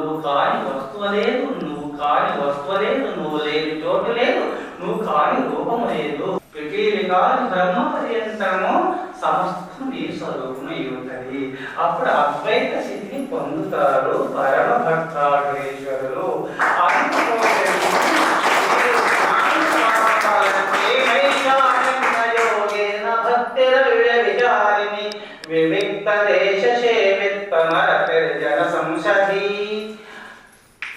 నువ్వు కాని వస్తువు లేదు, నువ్వు కాని వస్తువు లేదు, నువ్వు లేని చోటు లేదు, నువ్వు కాని రూపము లేదు. పిపీలి కాని బ్రహ్మ పర్యంతము సమస్తం నీ స్వరూపము ఉంటది. అప్పుడు అద్వైత స్థితిని పొందుతారు పరమ భక్తాగ్రేశ్వరులు. వివిక్త దేశ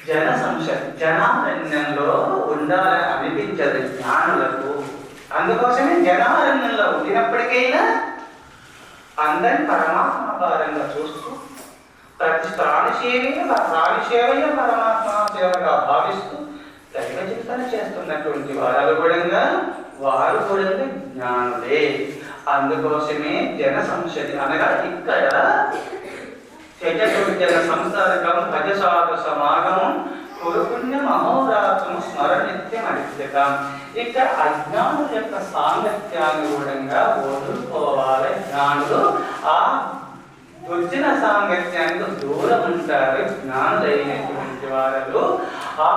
జన సంశతి జనారణ్యంలో ఉండాలని అనిపించదు జ్ఞానులకు. అందుకోసమే జనారణ్యంలో ఉండినప్పటికైనా అందరి పరమాత్మాకారంగా చూస్తూ ప్రతి ప్రాణిసేవయ పరమాత్మ సేవగా భావిస్తూ దైవ చింతన చేస్తున్నటువంటి వారు కూడా జ్ఞానులే. అందుకోసమే జన సంశతి అనగా ఇక్కడ జన సంసారకం భజసాధు సమాగమం కురుపుణ్య మహోరాత్రము స్మరణిత్యం అనిత్యకం. ఇక్కడ అజ్ఞానుల యొక్క సాంగత్యాన్ని కూడా వదులుకోవాలి. జ్ఞానులు ఆ దుర్జన సాంగత్యానికి దూరం ఉంటారు. జ్ఞానులైనటువంటి వారు ఆ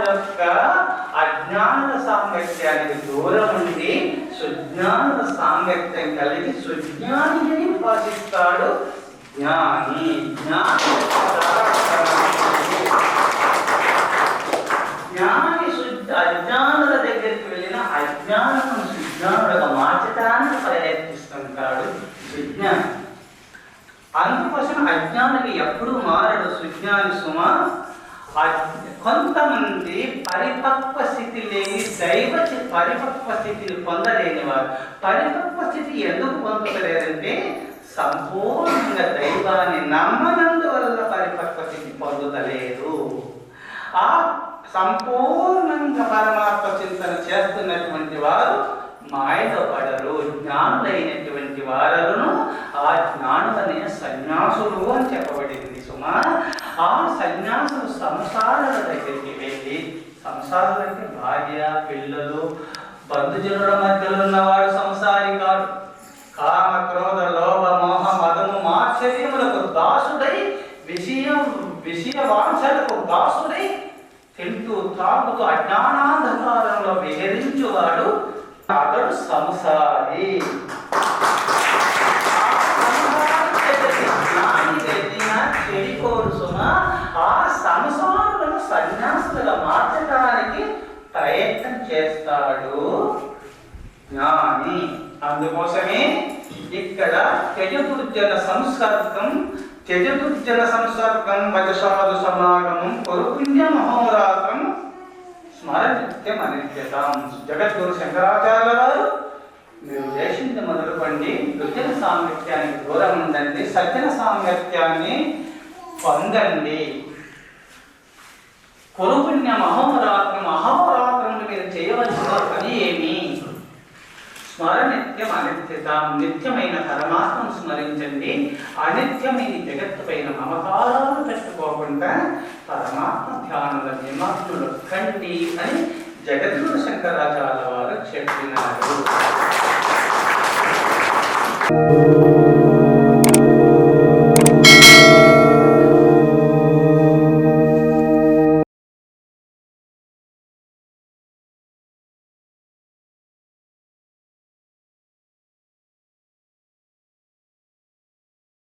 యొక్క అజ్ఞానుల సాంగత్యానికి దూరం ఉండి సుజ్ఞానుల సాంగత్యం కలిగి సుజ్ఞానిని ఉపాసిస్తాడు జ్ఞాని. జ్ఞాని అజ్ఞానుల దగ్గరికి వెళ్ళిన అజ్ఞానమును సుజ్ఞానులుగా మార్చడానికి ప్రయత్నిస్తుంటాడు సుజ్ఞాని. అందుకోసం అజ్ఞానికి ఎప్పుడు మారడు సుజ్ఞాని సుమ. కొంతమంది పరిపక్వ స్థితి లేని దైవ పరిపక్వ స్థితిని పొందలేని వారు. పరిపక్వ స్థితి ఎందుకు పొందలేదంటే సంపూర్ణంగా దైవాన్ని నమ్మనందువల్ల పరిపక్వ స్థితి పొందలేదు. ఆ సంపూర్ణంగా పరమాత్మ చింతన చేస్తున్నటువంటి వారు మాయలో పడరు. జ్ఞానులైనటువంటి వారును ఆ జ్ఞానులనే సన్యాసులు అని చెప్పబడింది సుమా. ఆ సన్యాసులు సంసారాల దగ్గరికి వెళ్ళి, సంసారాలకి భార్య పిల్లలు బంధుజనుల మధ్యలో ఉన్నవాడు సంసారి కాదు. కామ క్రోధ లోభ మోహ మదము మాత్సర్యములకు దాసుడై విషయ వాంఛలకు దాసుడై తింటూ తాగుతూ అజ్ఞానాంధకారంలో విహరించువాడు అతడు సంసారి. చెడిపోడు సుమ. ఆ సంసారులను సన్యాసులుగా మార్చడానికి ప్రయత్నం చేస్తాడు జ్ఞాని. అందుకోసమే ఇక్కడ త్యజదుర్జన సంసర్గం వజసాధు సమాగమం కురుపుణ్య మహోరాత్రం స్మరనిత్యం అనిత్యతాం. జగద్గురు శంకరాచార్యుల వారు మీరు చేసింది మొదలుపండి, దుర్జన సాంగత్యానికి దూరం ఉండండి, సజ్జన సాంగత్యాన్ని పొందండి. కురుపుణ్య మహోరాత్రం మీరు చేయవలసిన పని ఏమి? స్మరనిత్యం అనిత్యతాం. నిత్యమైన పరమాత్మను స్మరించండి. అనిత్యమైన జగత్తు పైన మమకారాలు పెట్టుకోకుండా పరమాత్మ ధ్యానుల నిమగ్నులు కండి అని జగద్గురు శంకరాచార్యుల వారు చెప్పినారు.